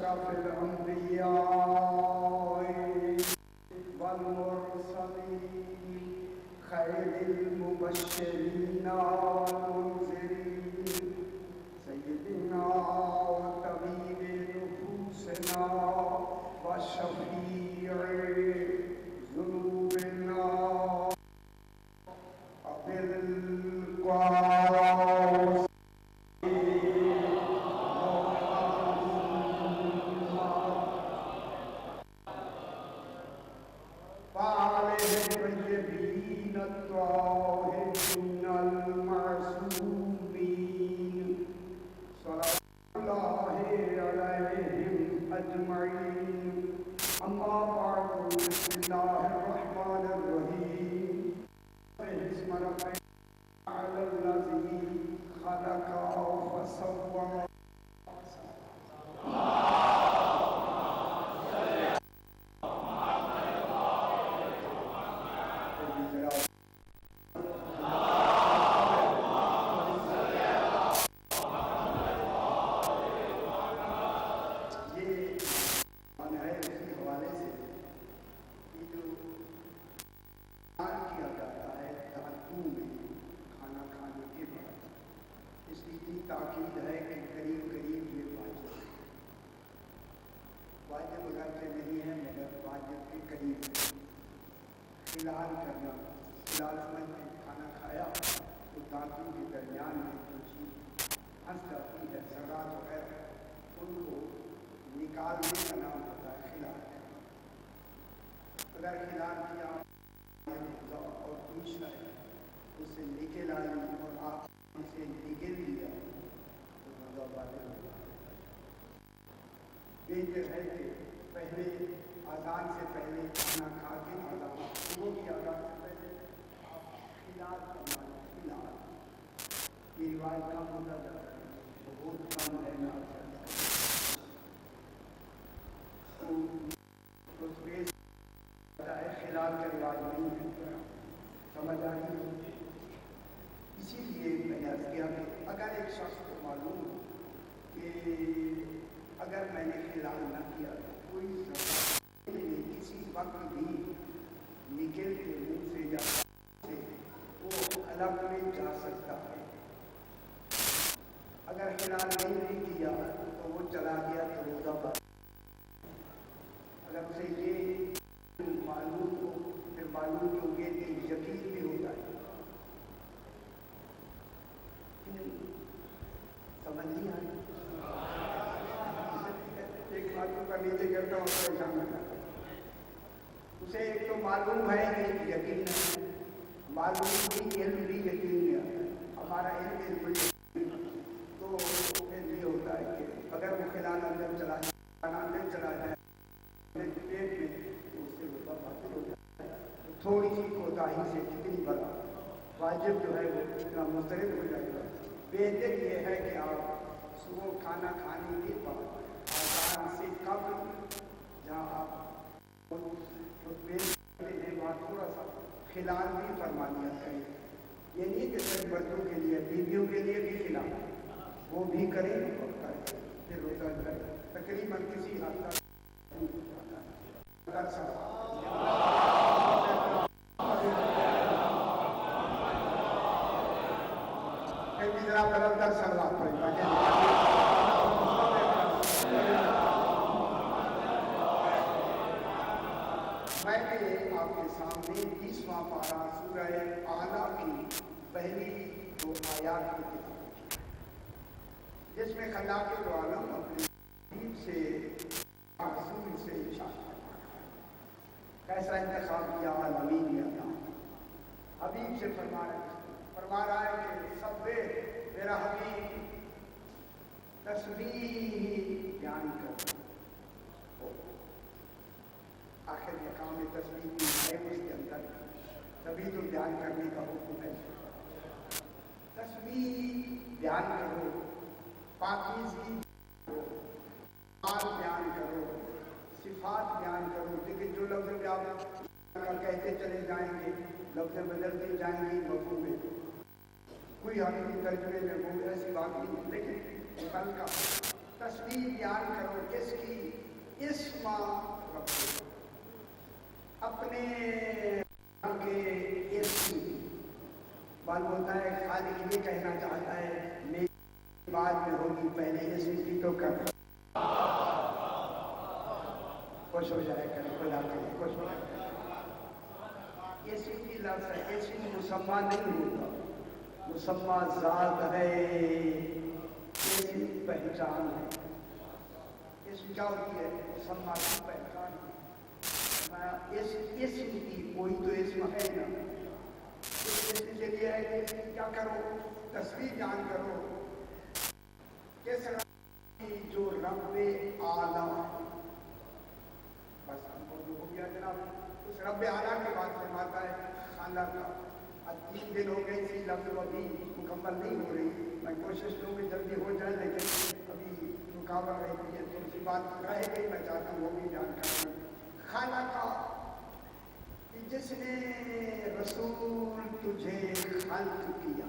أشرف الأنبياء والمرسلين خير المبشرين والمنذرين سيدنا وطبيب نفوسنا وشفيع ذنوبنا أبي القاسم الطيبين الطاهرين المعصومين صلوات الله عليهم أجمعين. أما بعد، بسم الله الرحمن الرحيم. اسم ربك على الذي خلق فسوى. تاکید ہے کہ قریب قریب یہ واجب اگرچہ نہیں ہے مگر واجب کے قریب خلال کرنا. خلال سمجھ میں کھانا کھایا تو دانتوں کے درمیان میں جو چیز پھنس جاتی ہے ذرات وغیرہ ان کو نکالنے کا نام ہوتا ہے خلال کرنا. اگر خلال کیا اور دوسرا اس سے نکل آئی اور آپ سے نکل لیا بہتر ہے کہ پہلے اذان سے پہلے کھانا کھا کے اذان صبح کی اذان سے پہلے آپ خلال کرنا. خلال یہ روایت کم ہوتا جاتا ہے، بہت کم ہے نا. خلال کا رواج نہیں ہے، سمجھ آئی. اسی لیے میں نے عرض کیا کہ اگر ایک شخص کو معلوم ہو کہ اگر میں نے خلال نہ کیا تو کوئی کسی وقت بھی نکل کے منہ سے یا سے وہ الگ میں جا سکتا ہے. اگر خلال نہیں کیا تو وہ چلا گیا تو روزہ بند. اگر اسے یہ معلوم ہو پھر معلوم جو یہ یقین بھی ہوتا ہے. سمجھ نہیں آئی؟ ایک بات کو نیچے کرتا ہوں پریشان کرتا ہوں. اسے ایک تو معلوم ہے کہ یقین ہے، معلوم بھی علم بھی یقین نہیں آتا ہے. ہمارا علم تو پھر یہ ہوتا ہے کہ اگر وہ خلال اندر چلا جائے پیٹ میں تو اس سے وہ باطل ہو جاتا ہے. تھوڑی سی کوتاہی سے کتنی بڑا واجب جو ہے وہ اتنا مسترد ہو جائے گا. بہتر یہ ہے کہ آپ صبح کھانا کھانے کے بعد اذان سے قبل جہاں آپ وہاں تھوڑا سا خلال بھی فرمانیہ کریں. یہ نہیں کہ صرف مردوں کے لیے، بیویوں کے لیے بھی خلال وہ بھی کریں اور کریں پھر روزہ کریں. تقریباً کسی حد تک کر سکتا. بدل سلام میں نے آپ کے سامنے 20واں پارہ سورہ اعلیٰ کی پہلی 2 آیات کی کتاب جس میں خلاق عالم اپنے حبیب سے رسول سے ارشاد کیسا انتخاب کیا عالمین نے اللہ حبیب سے فرما رہا ہے کہ سب میرا حبیب تسبیح بیان کرتا. آخر مقام تسبیح کی ہے اس کے اندر تبھی تو بیان کرنے کا حکم ہے. تسبیح بیان کرو، پاکیزگی کرو، مال بیان کرو، صفات بیان کرو. لیکن جو لفظ آپ کہتے چلے جائیں گے لفظ بدلتے جائیں گے مفہوم میں کوئی حقیقی ترجمے میں وہ ایسی بات نہیں. لیکن کل کا تصویر بیان کرو کس کی؟ اسما رب، اپنے کے اسم معلوم ہوتا ہے خالق یہ کہنا چاہتا ہے میری بعد میں ہوگی، پہلے اسم کی تو کر خوش ہو جائے کرے، خدا کرے خوش ہو جائے کرے۔ اسم کی لفظ ہے، اسم مسمى نہیں ہوتا، مسمى ذات ہے، اسم پہچان ہے۔ اسم کیا ہوتی ہے؟ مسمى کی پہچان ہے۔ اسم کی کوئی تو اسم ہے نا، اسم کے لیے ہے کہ کیا کرو؟ تصویر جان کرو کس رب کی؟ جو رب اعلیٰ ہے۔ بس ہم کو جو ہو گیا جناب، اس رب اعلیٰ کی بات فرماتا ہے خالق کا۔ اب 3 دن ہو گئے، اسی لفظ ابھی مکمل نہیں ہو رہی، میں کوشش کروں کہ جلدی ہو جائے، لیکن ابھی رکاوٹ رہتی ہے، تو اسی بات رہ گئی، میں چاہتا ہوں وہ بھی جان کر خالق کا، جس نے رسول تجھے خلق کیا،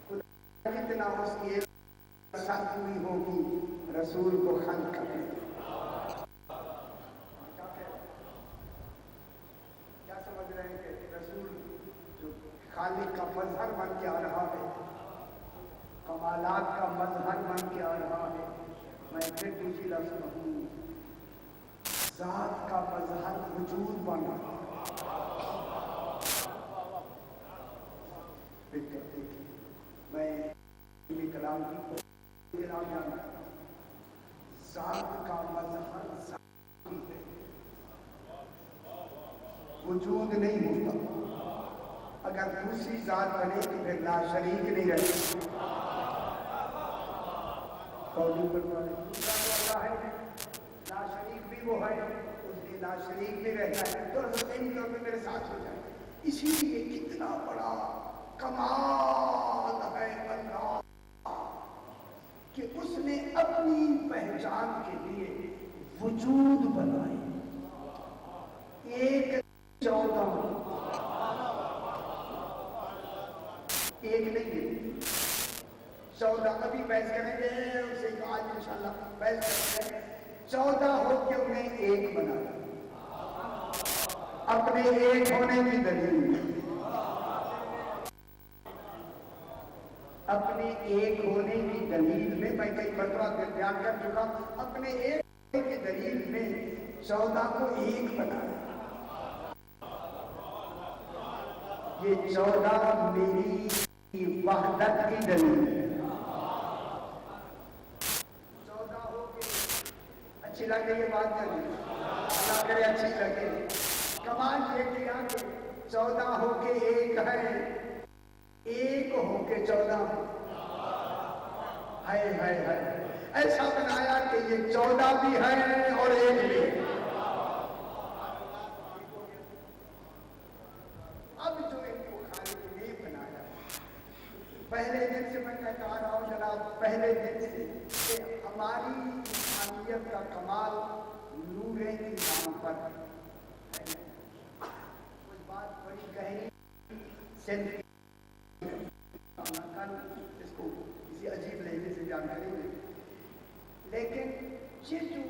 خدا کتنا اس کی سخت ہوئی ہوگی رسول کو خلق کرنے۔ کیا سمجھ رہے ہیں کہ رسول جو خالق کا مظہر بن کے آ رہا ہے، کمالات کا مظہر بن کے آ رہا ہے، میں پھر دوسری لفظ کہوں، ذات کا مظہر وجود بن رہا ہے۔ میں کلام کی ذات کا مظہر ذات ہے، وجود نہیں ہوتا۔ اگر دوسری ذات بنے تو پھر لا شریک نہیں رہتا۔ قولی پر دوسرا ہے لا شریک بھی وہ ہے، اس کے لا شریک بھی رہتا ہے، تو حسین طور پہ میرے ساتھ ہو جائے۔ اسی لیے کتنا بڑا کمال ہے اللہ کہ اس نے اپنی پہچان کے لیے وجود بنائے، ایک 14 ایک نہیں 14، ابھی بحث کریں گے اسے آج انشاءاللہ بحث کریں گے۔ 14 ہو کے انہیں ایک بنایا، اپنے ایک ہونے کی دلیل، اپنے ایک ہونے کی دلیل میں میں کئی مرتبہ بیان کر چکا، اپنے ایک ہونے کی دلیل میں 14 کو ایک بنایا۔ یہ 14 میری وحدت کی دلیل ہے۔ 14 ہو کے اچھی لگے یہ بات کریں، اللہ کرے اچھی لگے۔ کمال یہ کیا کہ 14 ہو کے ایک ہے، ایک ہو کے 14 ہے، ایسا بنایا کہ یہ 14 بھی ہے اور ایک بھی۔ اب جو ان کو خالق نے بنایا، پہلے دن سے میں کہتا آ رہا ہوں جناب، پہلے دن سے کہ ہماری انسانیت کا کمال نور ایمان پر ہے۔ کچھ بات بڑی گہری صرف اس کو کسی عجیب لہجے سے بیان کریں گے، لیکن یہ جو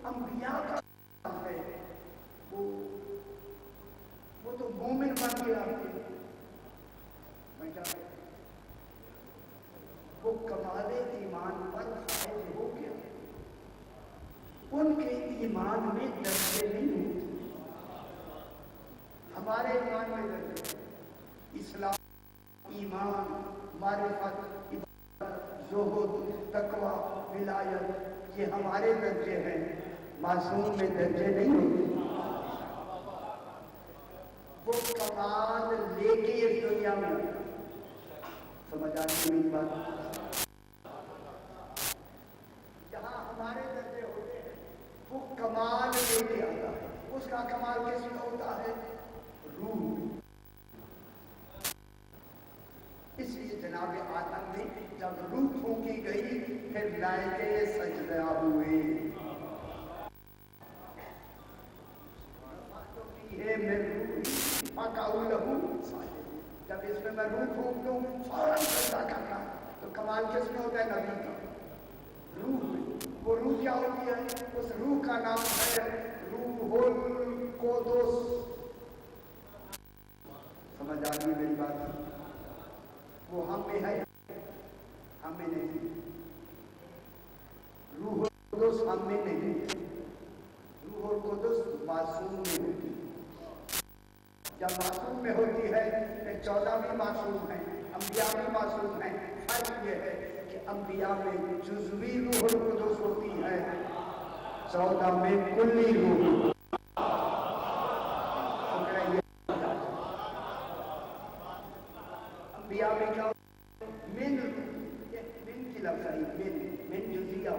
انبیاء کا کام ہے وہ تو مومن بن کے آتے ہیں، میں کیا کہتا ہوں، وہ کمال ایمان پر فائز ہو گیا، ان کے ایمان میں درجے نہیں ہوتے، ہمارے ایمان میں درجے، اسلام، ایمان، معرفت، عبادت، زہد، تقوی، ولایت، یہ ہمارے درجے ہیں، معصوم میں درجے نہیں ہوتے۔ وہ کمال لے کے اس دنیا میں سمجھ آتی میری بات؟ جہاں ہمارے درجے ہوتے ہیں وہ کمال لے کے آتا ہے، اس کا کمال کس میں ہوتا ہے؟ روح۔ اس لیے جناب آدم نے جب روح پھونکی گئی پھر لائقے سجدہ ہوئے، جب اس میں میں روح پھونک دوں فوراً سجدہ کرنا، تو کمال کس میں ہوتا ہے؟ نبی کا۔ روح میں، وہ روح کیا ہوتی ہے؟ اس روح کا نام ہے روح القدس۔ سمجھ آ گئی میری بات؟ وہ ہم میں ہے، ہم میں نہیں۔ روح القدس ہم میں نہیں، روح القدس معصوم میں ہوتی ہے۔ جب معصوم میں ہوتی ہے پھر 14 بھی معصوم ہیں، انبیاء بھی معصوم ہیں۔ فرق یہ ہے کہ انبیاء میں جزوی روح القدس ہوتی ہے، 14 میں کلی روح۔ انبیاء میں کیا من کی لفظ ہے، من جزیہ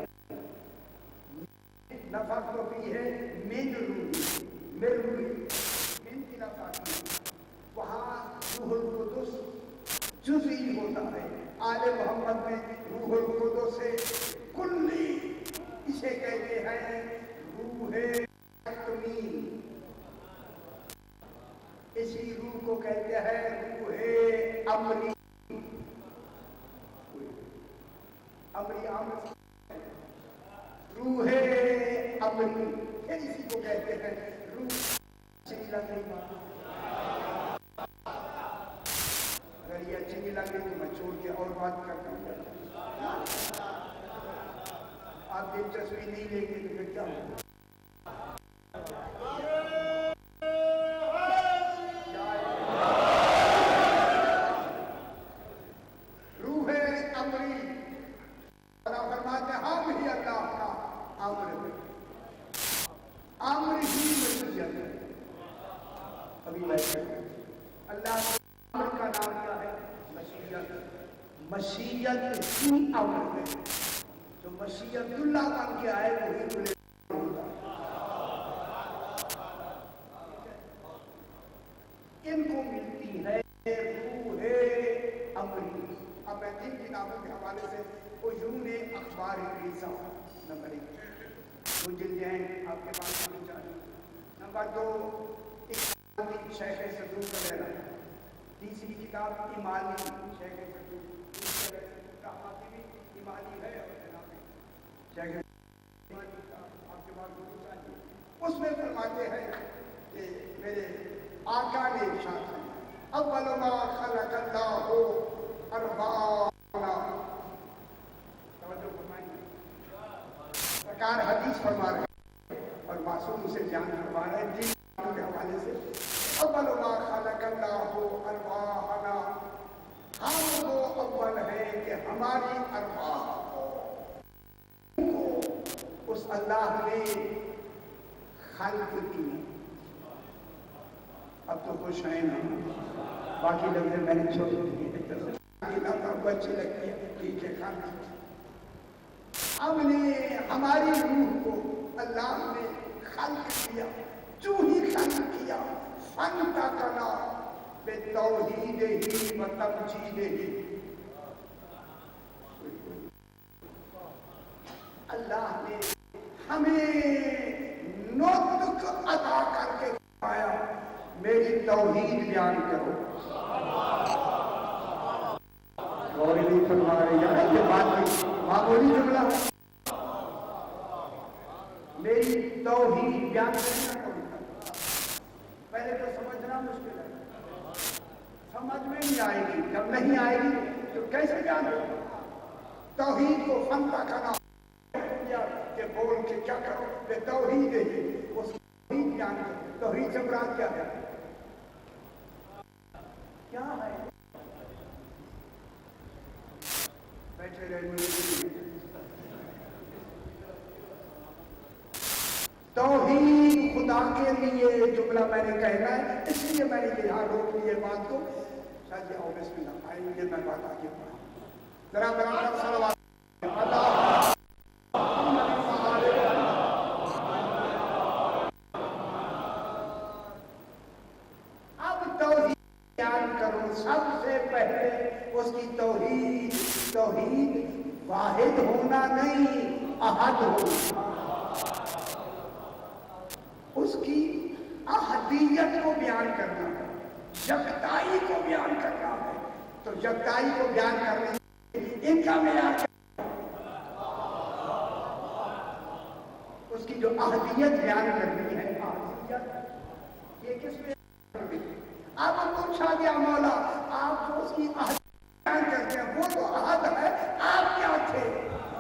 نفخ تو بھی ہے من روح، من کی لفظ آتی ہے، وہاں روح القدس جزئی ہوتا ہے۔ آل محمد میں روح القدس سے کلی، اسے کہتے ہیں روح تکمیل، اسی روح کو کہتے ہیں روح امری۔ امری روح امری، پھر اسی کو کہتے ہیں روح اچھی لگ رہی بات، اگر یہ اچھی نہیں لگ رہی تو میں چھوڑ کے اور بات کرتا ہوں۔ آپ دلچسپی نہیں لیں گے تو پھر کیا ہوگا؟ مشیت ہی امر ہے، جو مشیت اللہ بن کے آئے وہی تمہیں ہوتا ہے۔ ان کو ملتی ہے روح امری۔ اب میں 3 کتابوں کے حوالے سے عیون اخبار عیسیٰ نمبر 1 وہ جلدیں ہیں آپ کے پاس ہونی چاہیے۔ نمبر 2 شیخ صدوق وغیرہ، تیسری کتاب ایمانی شیخ صدوق، ایمانی ہے آپ کے پاس ہونا چاہیے۔ اس میں فرماتے ہیں کہ میرے آقا نے ارشاد فرمایا اول ما خلق اللہ ارواحنا، توجہ فرمائیں، سرکار حدیث فرما رہے ہیں اور معصوم اسے بیان فرما رہے ہیں جن کے حوالے سے۔ اول ما خلق اللہ ارواحنا، ہم وہ اول ہے کہ ہماری ارواح کو اس اللہ نے خلق کی۔ اب تو خوش ہیں نا، باقی لفظ میں نے چھوڑ دیے، اچھی لگتی ہے ٹھیک ہے خلق۔ ہم نے ہماری روح کو اللہ نے خلق کیا، جو ہی خلق کیا فن کا کلا بتوحید ہی و تمجید ہی، اللہ نے ہمیں نطق عطا کر کے آیا میری توحید بیان کرو۔ غور نہیں فرما رہے ہیں، یہ بات معمولی جملہ ہے، میری توحید بیان کرنا پہلے تو سمجھنا مشکل ہے، سمجھ میں نہیں آئے گی، جب نہیں آئے گی تو کیسے بیان کرو؟ توحید کو فن کا کھانا کہ بول کے کیا کرو کہ توحید ہے، اس توحید بیان کرو۔ توحید سے مراد کیا ہے؟ کیا ہے؟ بیٹھے رہے، توحید خدا کے لیے جملہ میں نے کہنا ہے، اس لیے میں نے یہاں روک لیے بات کو، شاید یہ بسم اللہ آئیں گے میں بات آگے پڑھا ذرا برابر صلوات اللہ۔ اب توحید بیان کرو، سب سے پہلے اس کی توحید واحد ہونا نہیں، احد ہونا، اس کی احدیت کو بیان کرنا ہے، یکتائی کو بیان کرنا ہے۔ تو یکتائی کو بیان کرنے ان کا معیار کی جو اہلیت بیان کرنی ہے، اہلیت یہ کس میں اب پوچھا گیا مولا آپ جو اس کی اہلیت بیان کرتے ہیں وہ تو عہد ہے، آپ کیا تھے؟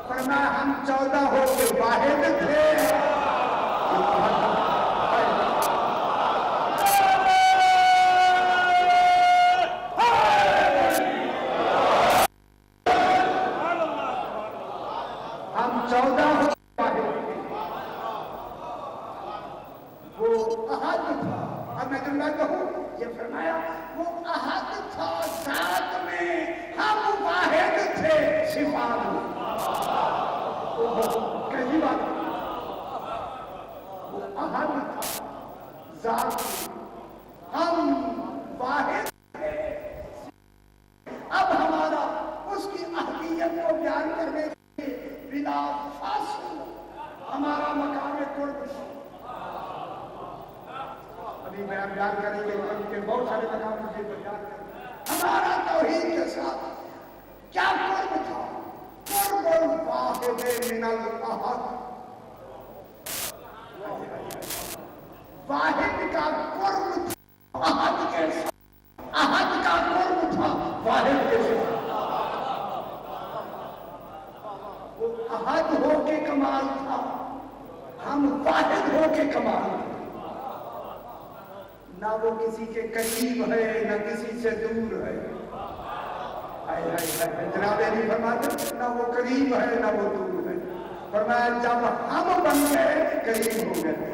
فرمایا ہم 14 ہو کے واحد تھے۔ ہم 14 ہو کے واحد تھے، وہ عہد تھا۔ اب میں جملہ کہوں، یہ فرمایا وہ عہد تھا ذات میں، ہم واحد تھے صفات میں۔ کیسی بات؟ وہ عہد تھا ذات میں، ہم واحد تھے۔ اب ہمارا اس کی اہلیت کو بیان کرنے کے لیے بلا فاصل ہمارا مقام قرب تھا۔ ابھی بیان کریں گے قرب کے بہت سارے مقام مجھے بیان کریں۔ ہمارا توحید کے ساتھ کیا قرب تھا؟ قرب الواحد من الاحد، واحد کا قرب تھا احد کے ساتھ، احد کا قرب تھا واحد کے ساتھ۔ وہ احد ہو کے کمال تھا، ہم واحد ہو کے کمال تھے۔ نہ وہ کسی کے قریب ہے نہ کسی سے دور ہے۔ جناب علی فرماتے نہ وہ قریب ہے نہ وہ دور ہے۔ فرمایا جب ہم بن گئے قریب ہو گئے۔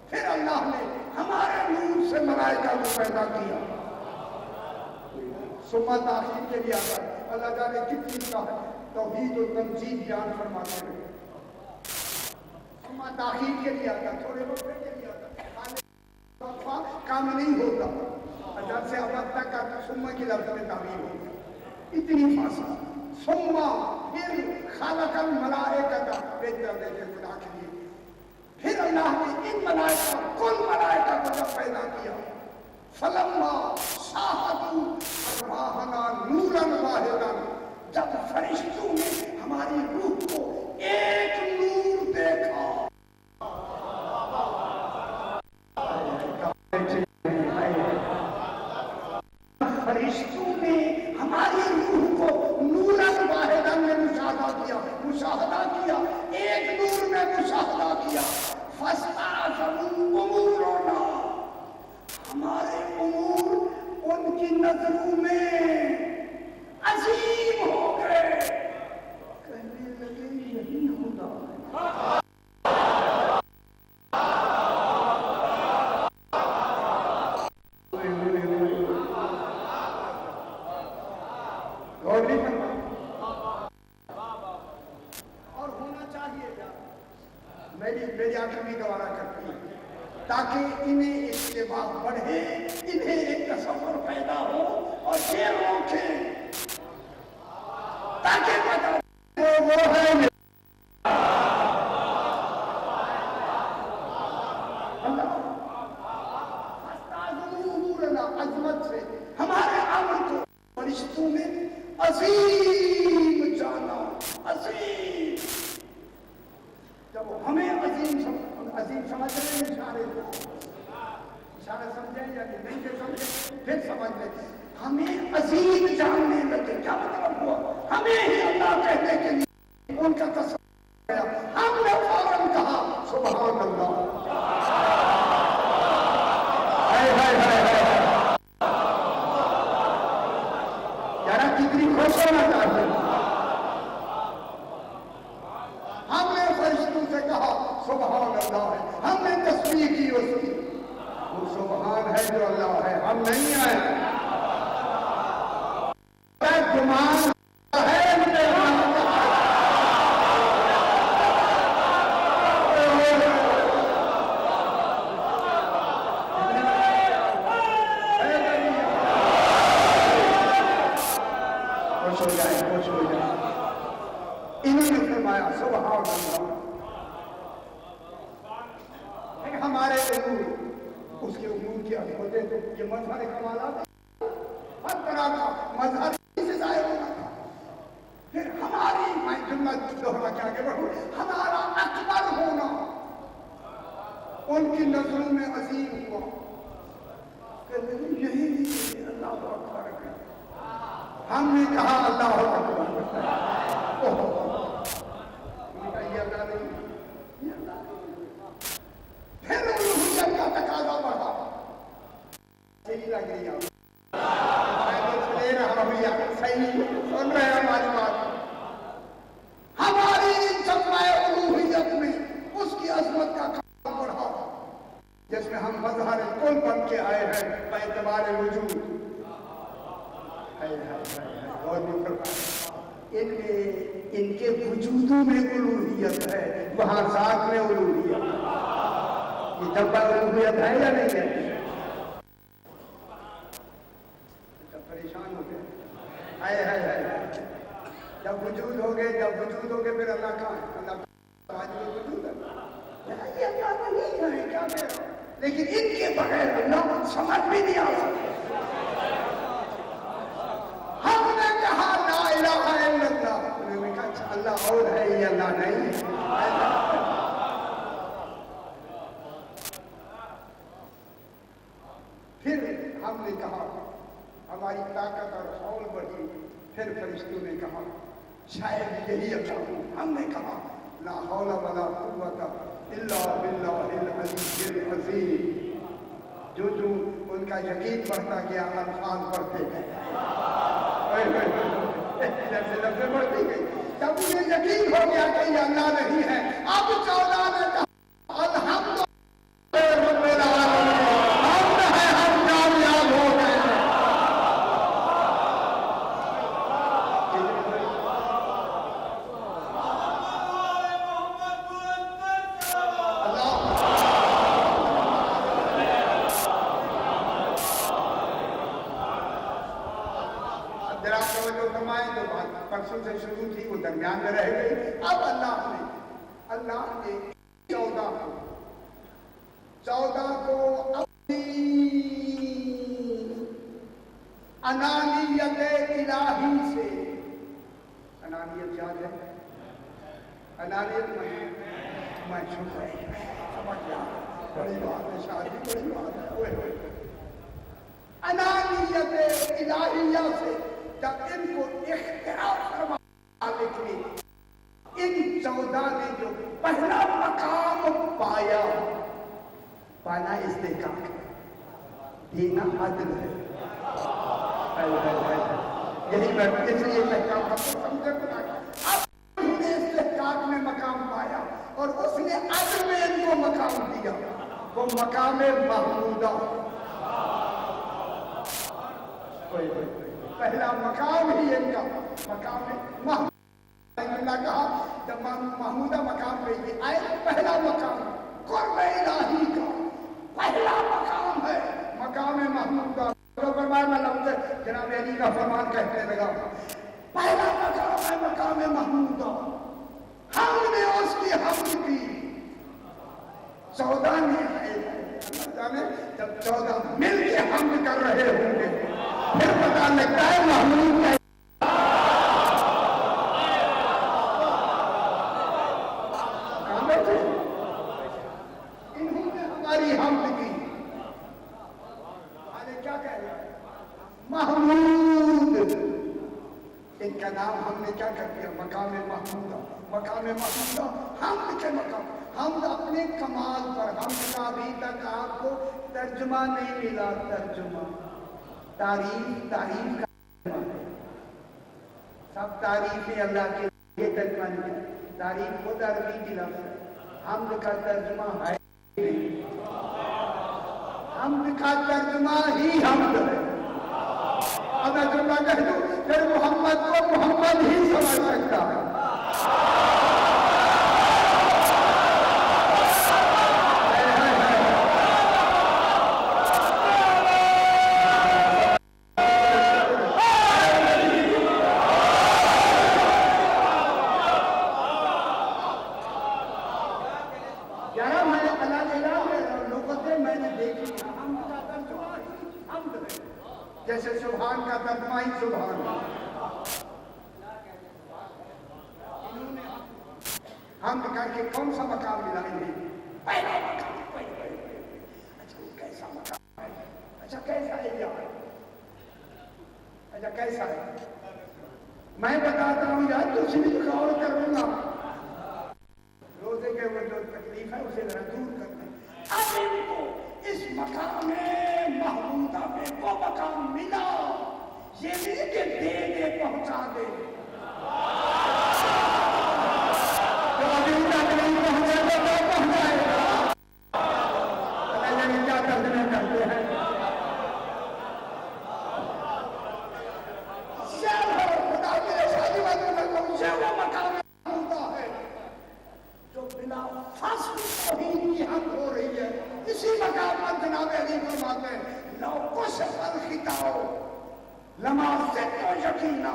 پھر اللہ نے ہمارے نور سے ملائکہ کو پیدا کیا۔ ثم تاخیر کے لیے آتا ہے اللہ جانے کتنی توحید و تنزیل بیان فرماتے ہیں. تاخیر کے لیے آتا, تھوڑے وقت کے لیے آتا, کام نہیں ہوتا. اجل سے ابد تک کا سما کی لفظ میں تعبیر ہوگا. اتنی فاصلہ. سما پھر خالق الملائکہ بہتر دیکھے خدا کے لیے. پھر اللہ نے ان ملائکہ کل ملائکہ کو جب پیدا کیا, فلما شاہدوا ارواحنا نورا واحدا, جب فرشتوں نے ہماری روح کو ایک نور دیکھا. فرشتوں نے ہماری روح کو نورا واحدا میں مشاہدہ کیا, ایک نور میں مشاہدہ کیا. فاستعظموا امورنا, ہمارے امور ان کی نظروں میں عظیم ہو گئے. کہنے لگے یہی خدا ہے. اور ہونا چاہیے میری آنکھیں بھی گوارا کرتی ہیں تاکہ انہیں اتباع بڑھے, انہیں ایک تصور پیدا ہو اور یہ روکیں تاکہ پتہ وہ ہے اللہ. عظمت سے ہمارے عمل کو فرشتوں نے عظیم جانا. عظیم, جب ہمیں عظیم سمجھ رہے ہیں, اشارے سمجھیں یا نہیں سمجھیں پھر سمجھ لیں. ہمیں عظیم جاننے لگے. کیا مطلب ہوا؟ ہمیں ہی اللہ کہنے کے لیے ان کا تصور گیا. ہم نے فوراً کہا سبحان اللہ. یارا کتنی خوش ہونا چاہتے ہیں. ہم نے فرشتوں سے کہا سبحان اللہ ہے. ہم نے تسبیح کی اس کی. وہ سبحان ہے جو اللہ ہے, ہم نہیں آئے. گمان ہے خوش ہو جائے. انہوں نے فرمایا سبحان اللہ. ہمارے امور اس کے امور کی ہوتے تو یہ مظہر کمالات ہر طرح کا مظہر سے ظاہر ہونا تھا. پھر ہماری میں جملہ دوہرا کے آگے بڑھوں, ہمارا اکبر ہونا ان کی نظروں میں عظیم ہوا. یہی اللہ اکبر ہے. ہم نے کہا اللہ اکبر. یہ اللہ نہیں, یہ اللہ نہیں. پھر الوہیت کا تقاضا بڑھا. صحیح لگ رہی ہے, لے رہا ہوں یا صحیح سن رہے ہیں ہماری بات. ہماری جمع الوہیت میں اس کی عظمت کا کام بڑھا جس میں ہم مظہر کل بن کے آئے ہیں باعتبار وجود. اور بھی فرمایا ان کے وجودوں میں الوہیت ہے, وہاں ذات میں الوہیت. یہ جب الوہیت ہے یا نہیں ہے؟ پریشان ہو گئے. جب وجود ہو گئے پھر اللہ کہاں ہے؟ اللہ واجب وجود ہے. یہ اللہ نہیں ہے, کیا کہہ رہا ہوں. لیکن ان کے بغیر اللہ سمجھ بھی نہیں آ سکتا. ہم نے کہا لا الہ الا اللہ, انہوں نے کہا اللہ اور ہے, یہ اللہ نہیں ہے. پھر ہم نے کہا ہماری طاقت اور حول بڑھی. پھر فرشتوں نے کہا شاید یہی اچھا ہو. ہم نے کہا لا حول ولا قوت الا باللہ العلی العظیم. جو ان کا یقین بڑھتا گیا الفاظ بڑھتے گئے, جیسے لفظیں بڑھتی گئی. جب انہیں یقین ہو گیا کہ یہ اللہ نہیں ہے, اب چودہ نے کہا الحمد رب العالمین, ہم کامیاب ہو گئے. ذرا توجہ فرمائیں جو بات پرسوں سے شروع تھی وہ درمیان میں رہ گئی. اب اللہ نے 14 کو اپنی انانیت الہی سے. انانیت یاد ہے؟ انانیت میں چھوٹ رہی سمجھ گیا. بڑی بات ہے شادی, بڑی بات ہے. ہوئے انانیت الہیہ سے جب ان کو اختراع فرمانے کے لیے ان 14 نے جو پہلا مقام پانا استحقاق دینا عدل ہے. یہی میں اس لیے کہتا ہوں سمجھے اب انہوں نے استحقاق میں مقام پایا اور اس نے عدل میں ان کو مقام دیا. وہ مقام محمودہ, پہلا مقام ہی ان کا مقام محمود. اللہ کہا جب محمودہ مقام پہ یہ آئے پہلا مقام قرب الہی کا پہلا مقام ہے مقام محمودہ. فرمایا میں لفظ جناب علی کا فرمان کہنے لگا پہلا مقام ہے مقام محمودہ. ہم نے اس کی حمد کی. 14 نے اللہ جانے جب 14 مل کے حمد کر رہے ہوں گے پھر پتا لگتا ہے محمود ہے. انہوں نے ہماری حمد کی. کیا کہہ رہے ہیں محمود, ان کا نام ہم نے کیا کر دیا مقام محمودہ. مقام محمودہ حمد کے مقام. حمد اپنے کمال پر. حمد کا ابھی تک آپ کو ترجمہ نہیں ملا. ترجمہ تعریف کا سب تعریفیں اللہ کے لیے ترجمہ نہیں. تعریف خود عربی کی لفظ ہے. حمد کا ترجمہ ہے نہیں. حمد کا ترجمہ ہی حمد ہے. اب میں جملہ کہہ دوں پھر محمد کو محمد ہی سمجھ سکتا ہے. جیسے سبحان کا ترجمہ ہی سبحان. حمد کر کے کون سا مقام ملا انہیں؟ پہلا مقام. اچھا کیسا مقام ہے؟ اچھا کیسا ہے یار؟ اچھا کیسا ہے؟ میں بتاتا ہوں یار تو صرف غور کروں گا. روزے کے وہ جو تکلیف ہے اسے ذرا دور کرنا. اب ان کو اس مقام محمودہ میں وہ مقام ملا یہ نہیں کہ دے پہنچا دے. جو ابھی تک نہیں پہنچے تو وہ پہنچائے گا. اللہ کیا ترجمے کرتے ہیں خدا کی شادی سے وہ مقام محمودہ ہے جو بلا فصل توحید کی حق ہو رہی ہے. اسی مقام پر جناب علی فرماتے ہیں لو کشف الختام لما زدت یقینا.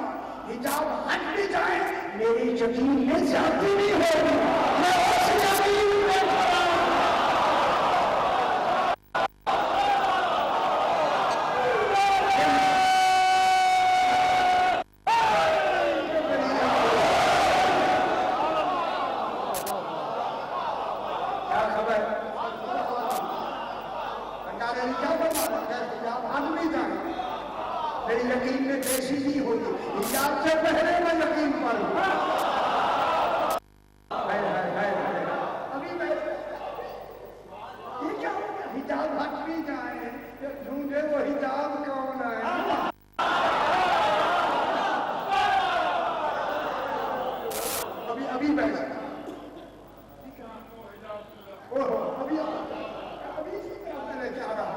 حجاب ہٹ بھی جائیں میری یقین میں زیادتی نہیں ہوگی. میں اس یقین میں کھڑا میری یقین میں پیشی نہیں ہوگی. حجاب سے پہلے میں یقین پر ہوں. ابھی میں یہ کیا ہو گیا حجاب ہٹ بھی جائیں ڈھونڈے وہ حجاب کون ہے. ابھی بیٹھا ابھی میں کیا رہا.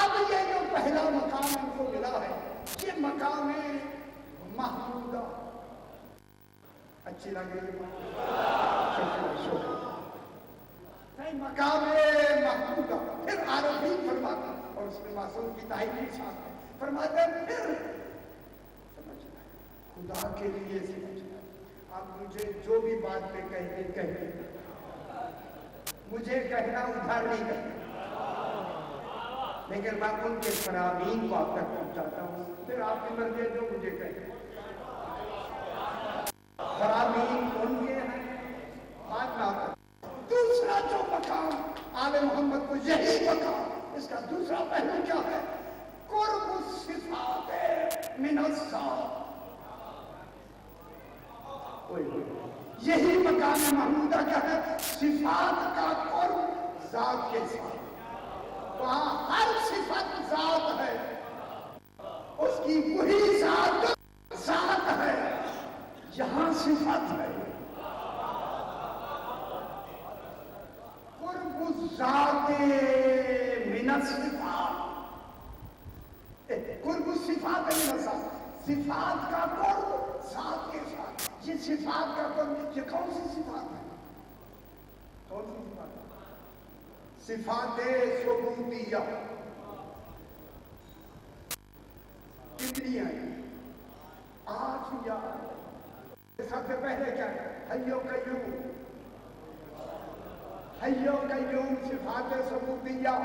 اب یہ جو پہلا مقام ان کو ملا ہے یہ مقام محمودہ. اچھی لگ رہی ہے مقام محمودہ. پھر عربی فرماتا اور اس میں معصوم کی تائید کے ساتھ فرماتا ہے پھر خدا کے لیے سمجھنا. آپ مجھے جو بھی بات پہ کہتے مجھے کہنا ادھر نہیں کرنا، لیکن میں ان کے فرامین کو آپ تک پہنچاتا ہوں. پھر آپ کی مرضی ہے جو مجھے کہتے. فرامین ان کے ہیں بات نہ. دوسرا جو مقام آل محمد کو یہی مقام، اس کا دوسرا پہلو کیا ہے؟ قرب الصفات من الذات. یہی مقام محمودہ کیا ہے؟ صفات کا قرب ذات کے ساتھ. وہاں ہر صفت ذات ہے، اس کی وہی ذات ہے. یہاں صفت ہے. قرب الذات من الصفات، قرب الصفات من الذات. صفات کا قرب ذات کے ساتھ. یہ صفات کا قرب یہ کون سی صفات ہے؟ کون سی صفات ہے؟ صفات ثبوتیہ. کتنی ہیں؟ 8 یا سب سے پہلے کیا ہے؟ حی و قیوم. حی و قیوم صفات ثبوتیہ.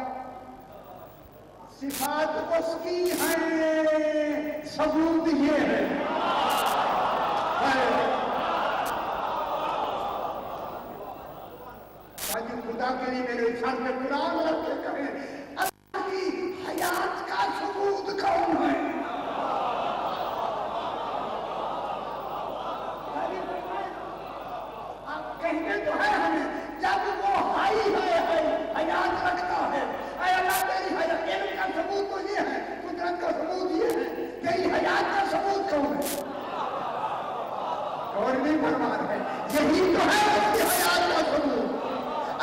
صفات اس کی ہیں، ثبوت یہ ہے. خدا کے لیے میرے سر میں قرآن رکھ کے کہیں اللہ کی حیات کا ثبوت کون ہے؟ آپ کہتے تو ہے ہمیں جب وہ حی ہے حیات رکھتا ہے. اے اللہ تیری حیات، علم کا ثبوت تو یہ ہے، قدرت کا ثبوت یہ ہے، تیری حیات کا ثبوت کون ہے؟ اور نہیں فرمان ہے یہی تو ہے اس کی حیات کا ثبوت.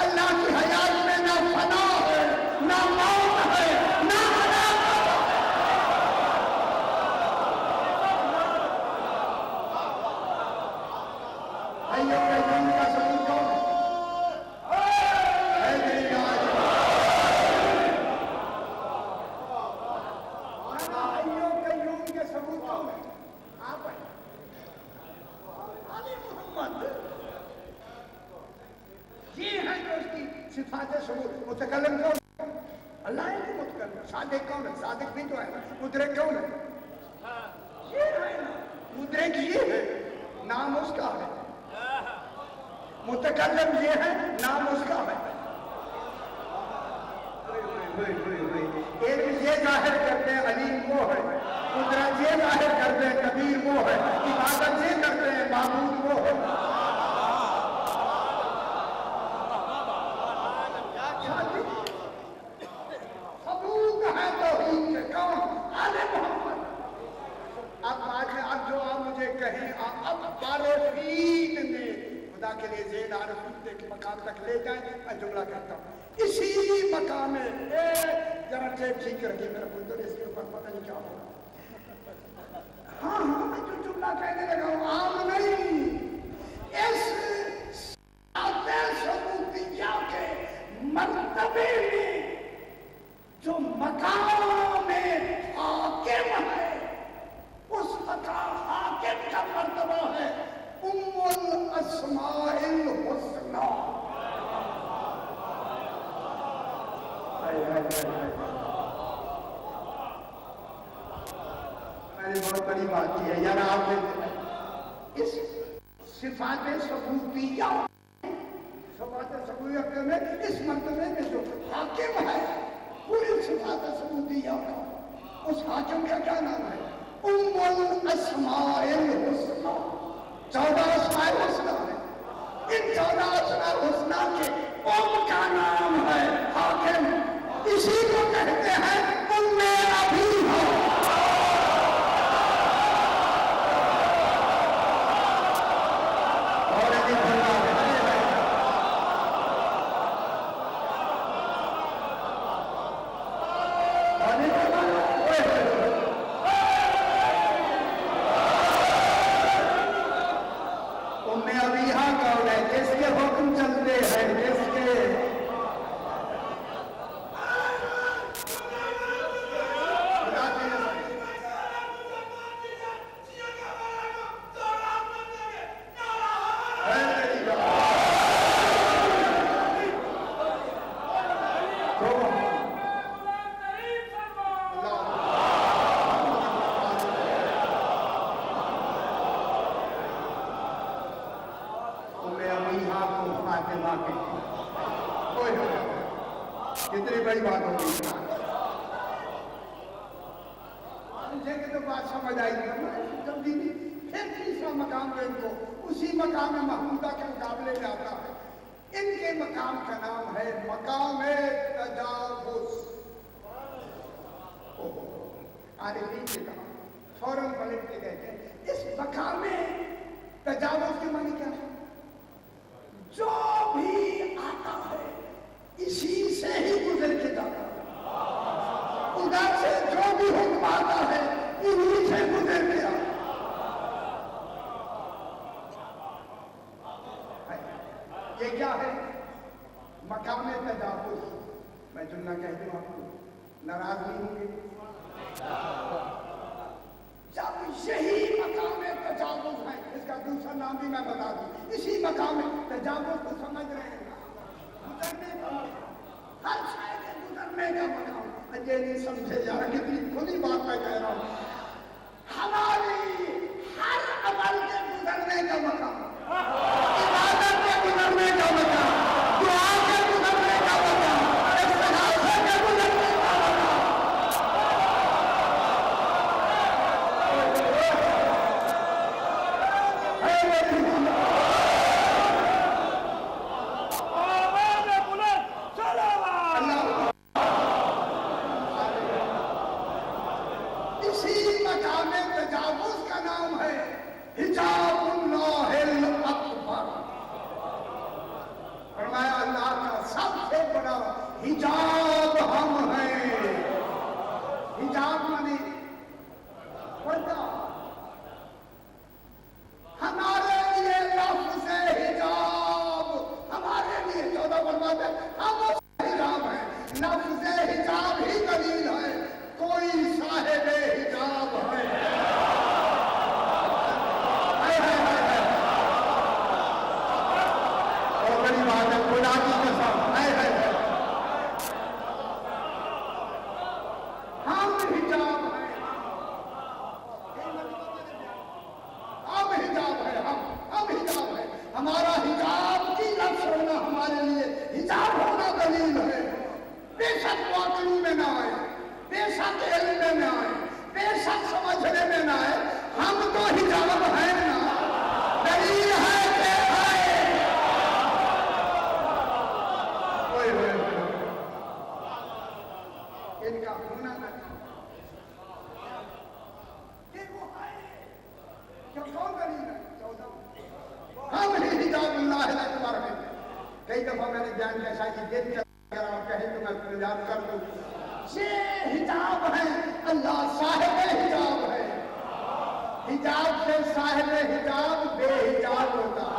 اللہ کی حیات میں نہ فنا ہے، نہ موت ہے، نہ ہلاکت ہے. حی و قیوم کا ثبوت کون ہے؟ حی و قیوم کے ثبوت کون ہے؟ آپ ہیں آل محمد. یہ ہے جو اس کی صفات ثبوت. متکلم کون؟ اللہ ہے. متکلم. صادق کون ہے؟ صادق بھی تو ہے. مدرک کون ہے؟ یہ ہے نا. مدرک یہ ہے، نام اس کا ہے. متکلم یہ ہے، نام اس کا ہے. علم یہ ظاہر کرتے ہیں علیم وہ ہے، قدرت یہ ظاہر کرتے ہیں قدیر وہ ہے، عبادت یہ کرتے ہیں معبود وہ ہے. اب جو آپ مجھے کہیں اب عارفین نے خدا کے لیے زید عارفین کے مقام تک لے جائیں. میں جملہ کہتا ہوں اسی مقام میں ذرا ٹیپ ٹھیک کر کے میرا پتر اس کے اوپر پتہ نہیں کیا ہوگا. ہاں میں جو جملہ کہنے لگا ہوں عام نہیں. اس ثبوتیہ کے مرتبے میں جو مقام حاکم ہے، اس مقام حاکم کا مرتبہ ہے ام الاسماء الحسنى. میں نے بہت بڑی بات کی ہے یار. آپ نے اس صفات ثبوتیہ میں اس مرتبے میں جو حاکم ہے پوری صفات ثبوتیہ کا، اس حاکم کا کیا نام ہے؟ ام الاسماء الحسنى. 14 اسماء الحسنى ہے. ان 14 اسماء الحسنى کے ام کا نام ہے حاکم. اسی کو کہتے ہیں ام ابیہا. ماں کی کتنی بڑی بات ہوگی مجھے کہ تو بات سمجھ آئی جلدی نہیں. پھر تیسرا مقام جو ان کو اسی مقام محمودہ کے مقابلے میں آتا ہے. ان کے مقام کا نام ہے مقام تجاوز. عارفین نے کہا فوراً پلٹ کے کہتے ہیں اس مقام تجاوز کے معنی کیا ہے؟ جو بھی آتا ہے اسی سے ہی گزر کے جاتا ہے. ادھر سے جو بھی حکم آتا ہے انہی سے گزر کے آتا ہے. یہ کیا ہے؟ مقام تجاوز. میں جملہ کہہ دوں آپ کو ناراض نہیں ہوں گے. جب یہی مقام تجاوز ہے اس کا دوسرا نام بھی میں بتا دوں. اسی مقام تجاوز کو سمجھ رہے ہیں گزرنے کا مقام. ہر شاید گزرنے کا مقام. یہ نہیں سمجھے جا رہا کتنی کھلی بات میں کہہ رہا ہوں. ہماری ہر عمل کے گزرنے کا مقام, عبادت کے گزرنے کا مقام, دعا کے گزرنے کا مقام, استغاثہ کے گزرنے کا مقام. اسی مقام تجاوز کا نام ہے حجاب اللہ الاکبر. فرمایا اللہ کا سب سے بڑا حجاب ہم ہیں. حجاب مانے پردہ. ہمارے لیے لفظ حجاب ہمارے لیے 14 فرماتے ہم حجاب ہیں. لفظ حجاب ہی دلیل ہے کوئی صاحب حجاب ہے. بہت بڑی بات ہے خدا کی قسم. ہم حجاب ہیں. ہم حجاب ہے. ہم حجاب ہے. ہمارا حجاب کی لفظ ہونا ہمارے لیے حجاب ہونا دلیل ہے. بے شک واقعی میں نہ آئے, بے شک علم میں نہ آئے, بے شک سمجھنے میں نہ آئے, ہم تو حجاب ہیں نا. دلیل ہے کہ آئے. ان کا ہونا نہ کہ وہ آئے. کیوں کون دلیل ہے؟ 14 ہم ہی حجاب اللہ اکبر ہیں. کئی دفعہ میں نے بیان کیا شاید دن کے اگر آپ کہیں تو میں یاد کر دوں. یہ حجاب ہے. اللہ صاحب حجاب ہے. حجاب سے صاحب حجاب بے حجاب ہوتا.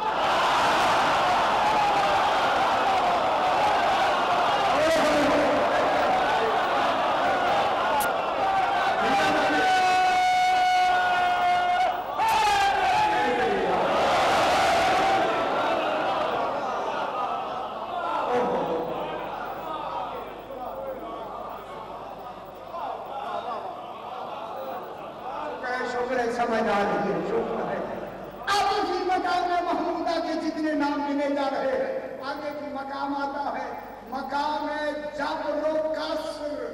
سمجھ آ رہی ہے. شکر ہے. اب اسی مقام محمودہ کے جتنے نام گنے جا رہے ہیں آگے کی مقام آتا ہے مقام جبر و کسر.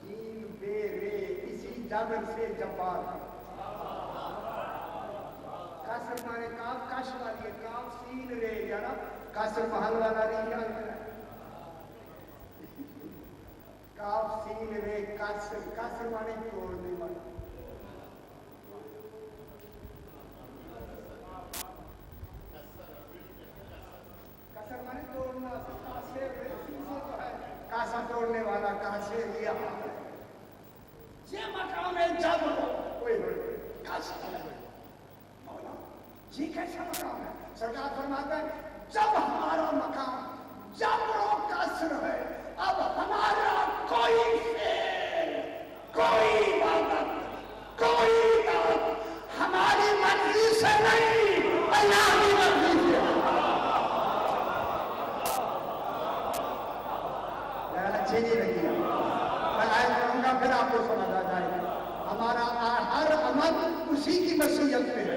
جیم بے رے اسی جبر سے جبار. کسر مانے کاف کش والی ہے. کاف سین رے یارا کسر محل والا نہیں ہے. کاف سین رے کسر. کسر مانے توڑنے والا. کسر مانے توڑنا. کاسا توڑنے والا کاسے لیا. یہ مقام ہے جبر. کسر مولا جی کیسا مقام ہے؟ سرکار فرماتا ہے جب ہمارا مقام جبر و کسر ہے اب ہمارا کوئی فعل, کوئی عبادت, کوئی اطاعت ہماری مرضی سے نہیں اللہ کی مرضی سے. اچھی نہیں لگی. میں آئے کروں گا پھر آپ کو سمجھ آ جائے گا. ہمارا ہر عمل اسی کی مشیت میں ہے.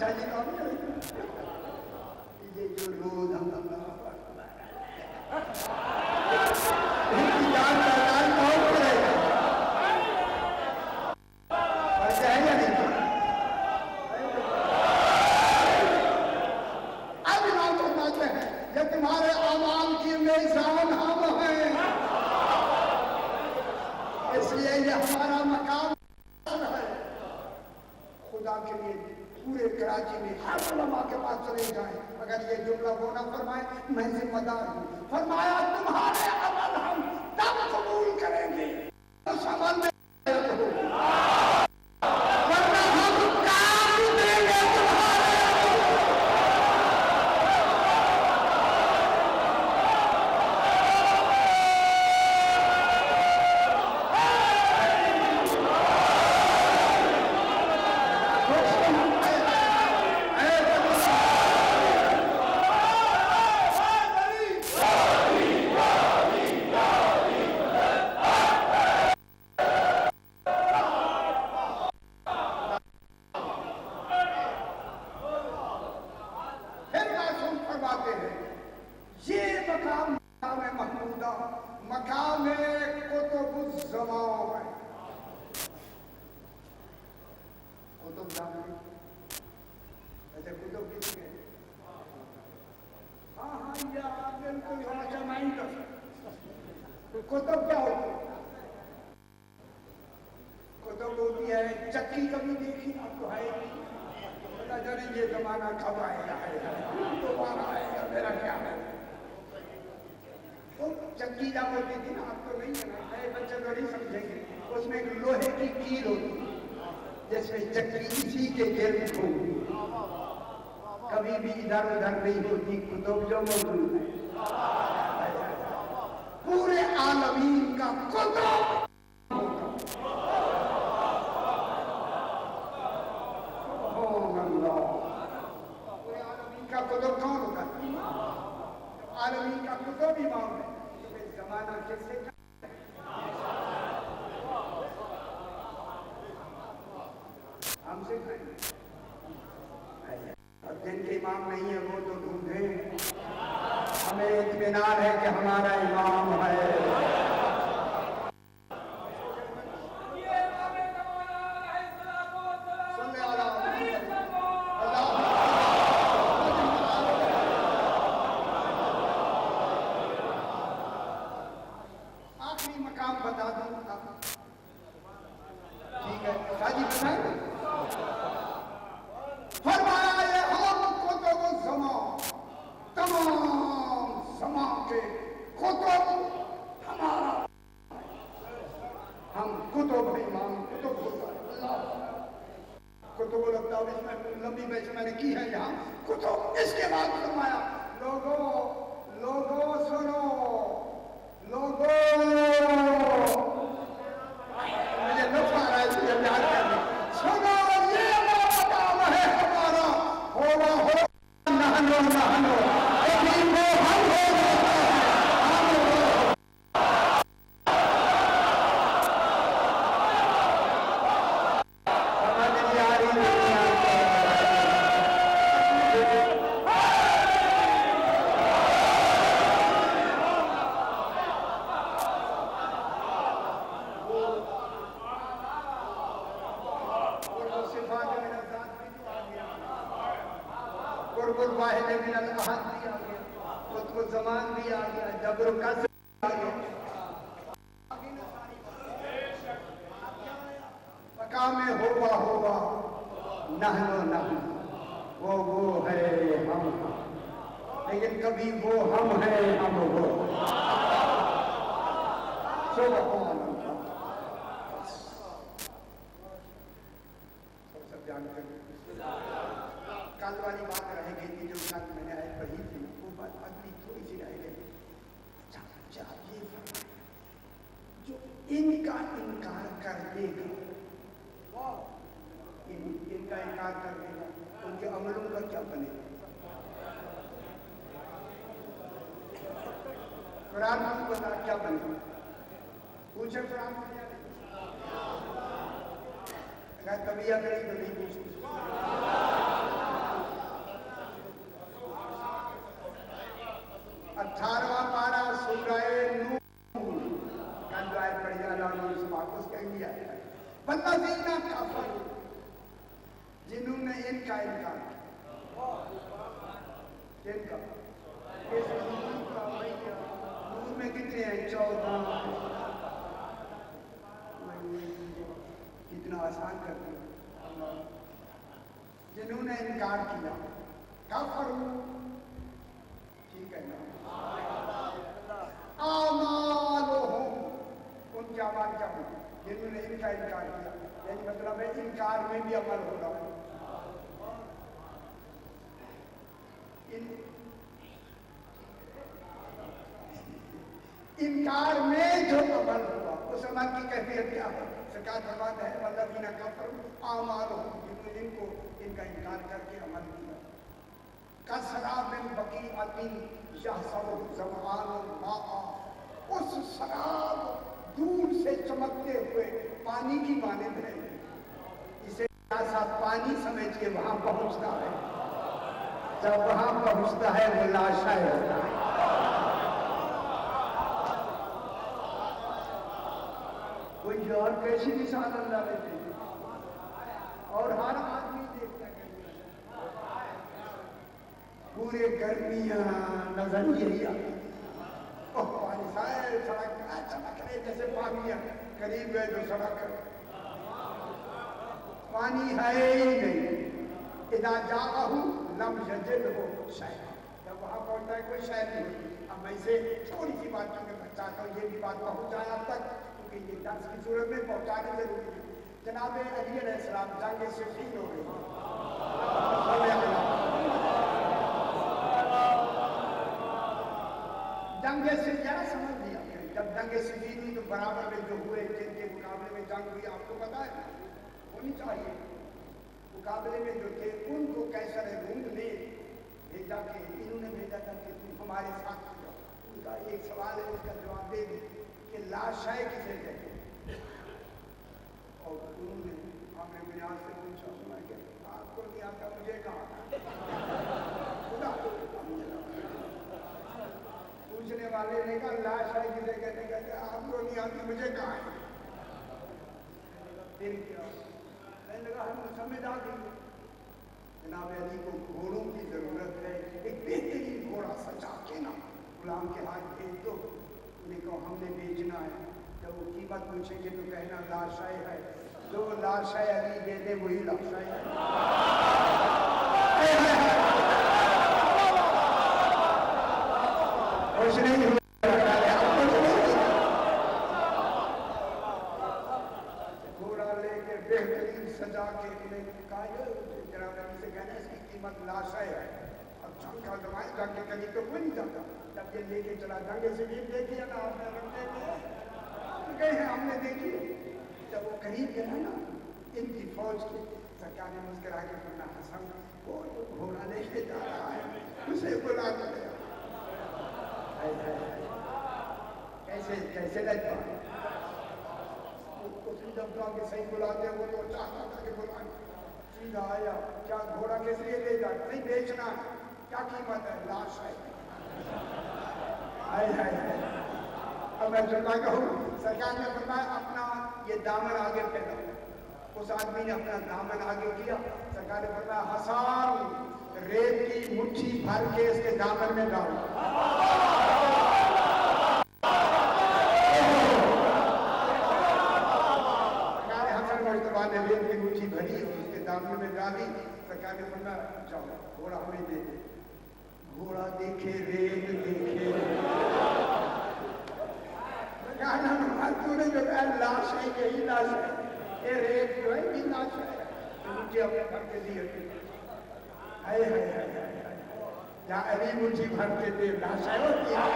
بادشاہ جی کام کریں یہ جو روز ہم اللہ ان کی جان پہچان کون کرے گا؟ بادشاہ ہے یا نہیں؟ اب امام فرماتے ہیں یہ تمہارے اعمال کی میزان ہم ہیں، اس لیے یہ ہمارا مقام ہے۔ خدا کے لیے پورے کراچی میں ہر علماء کے پاس چلے جائیں، اگر یہ جملہ وہ نہ فرمائے میں ذمہ دار ہوں۔ فرمایا تمہارے عمل ہم تب قبول کریں گے اس عمل میں ورنہ ہم کام دیں گے تمہارے کتب کیا ہوتی ہے؟ کتب ہوتی ہے چکی کبھی دیکھی اب تو ہے پتا جانے یہ زمانہ کب آئے گا دوبارہ آئے گا میرا کیا ہے تو چکی جب ہوتی تھی نا اب تو نہیں ہے نئے بچے تو نہیں سمجھیں گے اس میں ایک لوہے کی کیل ہوتی ہے جس میں چکی اسی کے گرد ہوتی کبھی بھی ادھر ادھر نہیں ہوتی کتب جو موجود ہے پورے عالمین کا قطب پورے عالمین کا قطب کون ہوگا؟ عالمین کا قطب امام ہے تو زمانہ کس سے ہم سے کہیں اور جن کے امام نہیں ہے وہ تو ڈھونڈیں ہمیں اطمینان ہے کہ ہمارا امام ہے آخری مقام بتا دوں ٹھیک ہے شاہی بتائیں فرمایا یہ ہم کتب الزمان تمام زمان کے کتب ہمارا ہم کتب امام کتب اللہ کتب الابدال اس میں لمبی بحث میں نے کی ہے یہاں کتب اس کے بعد فرمایا لوگوں سنو لوگوں مجھے نفع آ رہا ہے اس لیے یاد کرنے سنو یہ مقام ہے ہمارا ہوگا ہو نہنو نہنو لیکن کبھی وہ ہم ہیں ہم وہ سب جانتے کل والی بات رہ گئی تھی جو کل میں نے آئے پڑھی تھی وہ بات اگلی تھوڑی سی رہ گئی چاہیے جو ان کا انکار کر دے گا ان کا انکار کر دے گا ان کے عملوں کا کیا بنے گا قرآن کی بتا کیا بنے پوچھے قرآن کو کیا اگر کبھی اگر نہیں پوچھتے 18واں پارہ سورہ نور کا جو آیت پڑھی جا رہا ہے اس واپس کہہ دیا ہے والذین کفروا جنہوں نے ان کا انکار کیا جن کا اس نور کا بھیا نور میں کتنے ہیں 14 کتنا آسان کر دیا جنہوں نے انکار کیا کفروا ٹھیک ہے نا اعمالهم ان کے اعمال کیا ہوئے جنہوں نے ان کا انکار کیا یعنی مطلب ہے انکار میں بھی عمل ہو رہا ہے انکار میں جو عمل ہوا اس عمل کی کیفیت کیا ہے سرکار فرماتا ہے والذین کفروا اعمالهم جنہوں نے ان کو ان کا انکار کر کے عمل کیا کسراب بقیعۃ یحسبہ الظمآن ماء اس سراب دور سے چمکتے ہوئے پانی کی مانند ہے اسے ایسا پانی سمجھ کے وہاں پہنچتا ہے جب وہاں پہنچتا ہے وہ لاشائے ہوتا ہے کوئی اور کیسی مثال اللہ دیتے اور ہر آدمی دیکھتا ہے پورے گرمیاں نظر یہی آتی پانی سائے سڑک چمک رہے جیسے پانیاں قریب گئے تو سڑک پانی ہے ہی نہیں اذا جاءہ لم یجدہ شیئا جب وہاں پہنچتا ہے کوئی شے نہیں ہوتی اب میں اسے تھوڑی سی بات کیونکہ میں چاہتا ہوں یہ بھی بات پہنچ جائے اب تک کیونکہ یہ درس کی صورت میں پہنچانے ضروری ہے جناب علی علیہ السلام جنگ صفین ہو گئی جنگ صفین سمجھ لیا جب جنگ صفین ہوئی تو برابر میں جو ہوئے جن کے مقابلے میں جنگ ہوئی آپ کو پتا ہے ہونی چاہیے مقابلے میں جو تھے ان کو کیسر روم نے بھیجا کہ انہوں نے بھیجا تھا کہ تم ہمارے ساتھ جاؤ ان کا ایک سوال ہے اس کا جواب دے دیں کہ لاشائے کسے کہتے ہیں اور انہوں نے ہمیں بنیاد سے پوچھا سنا کہ آپ کو نہیں آتا مجھے کہا خدا پوچھنے والے نے کہا لاشائے کسے کہتے ہیں آپ کو نہیں آتی مجھے کہا ہے پھر کیا میں نے کہا ہم سمجھ آ گئی جناب علی کو گھوڑوں کی ضرورت ہے ایک بہترین گھوڑا سجا کے نا غلام کے ہاتھ بھیج دو انہیں کہو ہم نے بیچنا ہے جب وہ قیمت پوچھیں گے تو کہنا لاشائے ہے جو لاشائے علی دے دے وہی لاشائے ہے کچھ نہیں ہوا سجا کے انہیں کہا جناب علی سے کہنا اس کی قیمت لاشائے ہے اب جنگ کا زمانے جنگ کے قریب تو کوئی نہیں جاتا جب یہ لے کے چلا جنگ سے بھی دیکھی ہے نا آپ نے رکھتے ہیں گئے ہیں ہم نے دیکھی جب وہ قریب گیا نا ان کی فوج کی سرکار نے مسکرا کے فرمایا حسن وہ گھوڑا لے کے جا رہا ہے اسے بلا دیا کیسے کیسے لگتا جب جا کے صحیح بلاتے ہیں وہ تو چاہتا تھا کہ بلائیں سیدھا آیا کیا گھوڑا کس لیے لے جا نہیں بیچنا کیا قیمت ہے لاش ہے اب میں جملہ کہوں سرکار نے فرمایا اپنا یہ دامن آگے پھیلا اس آدمی نے اپنا دامن آگے کیا سرکار نے فرمایا حسان ریت کی مٹھی بھر کے اس کے دامن میں ڈال نے ریت کی مٹھی بھری اس کے دامن میں ڈالی سرکار نے فرمایا جاؤ گھوڑا ہمیں دے دے گھوڑا دیکھے ریت دیکھے تو نے جو کہا لاش ہے یہی لاش ہے یہ ریت جو ہے یہ لاش ہے مجھے اپنے بھر کے دیے جہاں علی مجھے بھر کے دے لاش ہے ہوتی ہے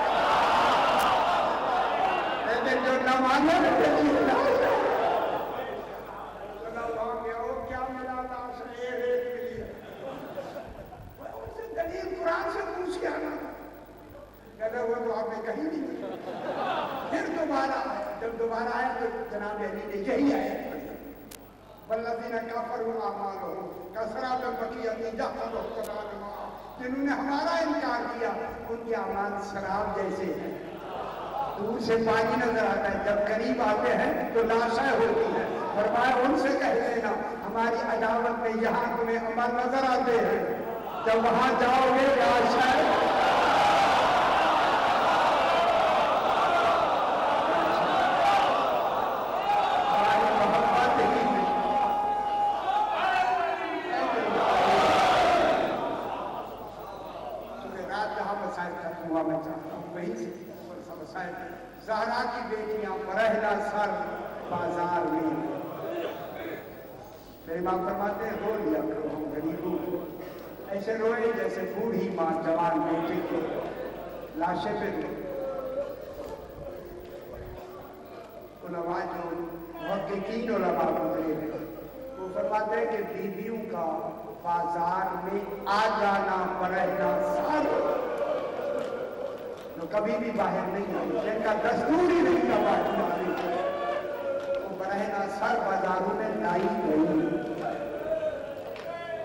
لیکن جو نہ مانا لاش ہے قرآن سے پوچھ کے آنا کہتا وہ تو آپ نے کہیں نہیں پھر دوبارہ جب دوبارہ آیا تو جناب علی نے یہی آیا والذین کفروا اعمالهم کسراب بقیۃ یحسبہ الظمآن ماء جنہوں نے ہمارا انکار کیا ان کے اعمال شراب جیسے ہیں، دور سے پانی نظر آتا ہے، جب قریب آتے ہیں تو لاشیں ہوتی ہیں۔ فرمایا ان سے کہہ دینا ہماری عداوت میں یہاں تمہیں عمل نظر آتے ہیں، جب وہاں جاؤ گے لاشیں زہرا کی بیٹیاں برہنہ سر بازار میں، میرے ماں فرماتے ہیں رو لیا کرو ہم غریبوں کو، ایسے روئے جیسے بوڑھی ماں جوان بیٹے کو لاشے پہ رو۔ علماء جو محققین علماء گزرے ہیں وہ فرماتے ہیں کہ بیویوں کا بازار میں آ جانا برہنہ سر کبھی بھی باہر نہیں آئی، جن کا دستور ہی نہیں تھا باہر آنے کا، وہ برہنہ سر بازاروں میں لائی گئی۔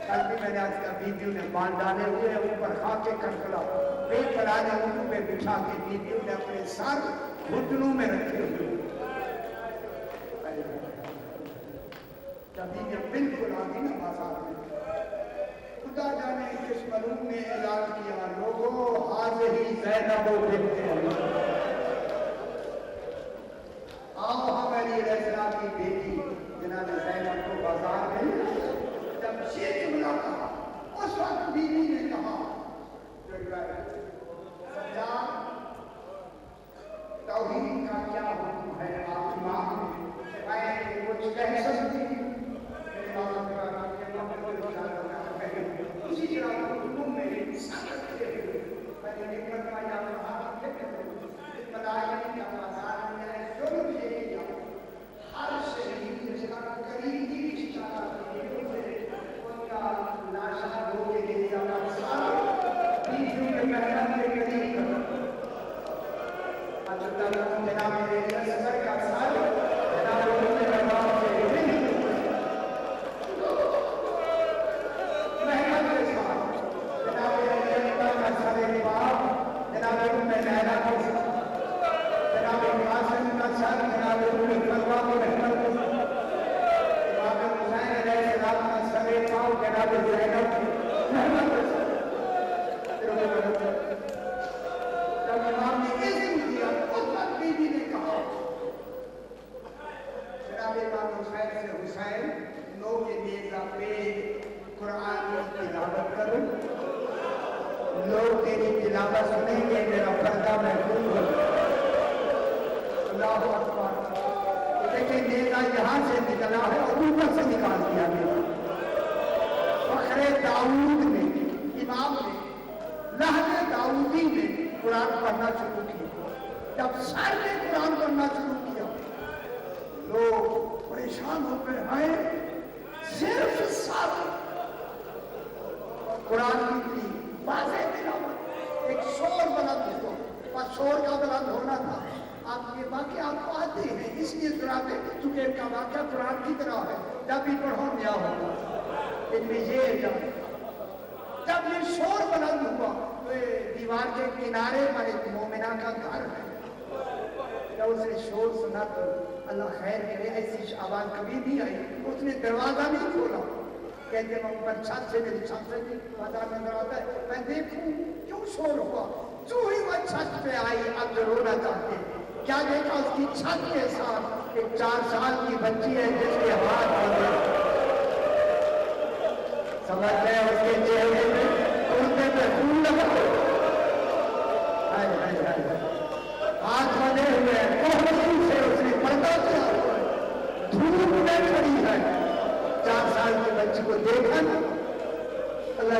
کل بھی میں نے آج کا بیویوں نے بان ڈالے ہوئے ہیں اوپر خاکے کرکلا بے پرانے اونٹوں پہ بچھا کے بیویوں نے اپنے سر گھٹنوں میں رکھے ہوئے، جب بیویاں بالکل آتی نا بازار میں، خدا جانے کس ملوم نے اعلان کیا لوگوں حاضری زینب و بنت علی، آؤ ہم علی علیہ السلام کی بیٹی جناب زینب کو بازار میں جب شیر جملہ کہا اس وقت بیوی نے کہا سجاد توحید کا کیا حکم ہے آپ امام میں کچھ کہہ سکتی اسی طرح حکم میں سکتے ہوئے میں نے فرمایا ملائکہ کا بازار میں جو بھی کیا ہر شہید جس کا قریب کی رشتہ ان کا لاشا دھو کے لیے اپنا سارا بیویوں کے محرم کے قریب حضرت جناب اصغر کا سال جناب لوگ تیری تلاوت سنیں گے میرا پردہ محفوظ ہو۔ اللہ اکبر، دیکھیں نیزہ یہاں سے نکلا ہے اور اوپر سے نکال دیا گیا۔ فخر داؤد نے امام نے لہجہ داؤدی میں قرآن پڑھنا شروع کیا، جب سر نے قرآن پڑھنا شروع کیا لوگ پریشان ہو گئے، ہیں صرف سر قرآن کی واضح تلاوت، ایک شور بلند ہوا، اور شور کا بلند ہونا تھا۔ آپ یہ واقعہ آپ کو آتے ہیں اس لیے سناتے چونکہ ان کا واقعہ قرآن کی طرح ہے، جب بھی پڑھو نیا ہوگا۔ ان میں یہ جب یہ شور بلند ہوا تو دیوار کے کنارے پر ایک مومنہ کا گھر ہے، جب اس نے شور سنا تو اللہ خیر کرے ایسی آواز کبھی نہیں آئی، اس نے دروازہ نہیں کھولا، کہتے ہیں اوپر چھت سے میری چھت سے بھی بازار نظر آتا ہے، میں دیکھوں کیوں شور ہوا، جو ہی وہ چھت پہ آئی اب جو رونا چاہتے کیا دیکھا اس کی چھت کے ساتھ ایک 4 سال کی بچی ہے جس کے ہاتھ بندے سمجھتے ہیں اس کے چہرے میں کردے پہ خون لگا، ہاتھ بندے ہوئے ہیں، کوہنی سے اس نے پردہ کیا ہوا ہے، دھوپ میں کھڑی ہے، 4 سال کی بچی کو دیکھا نا اللہ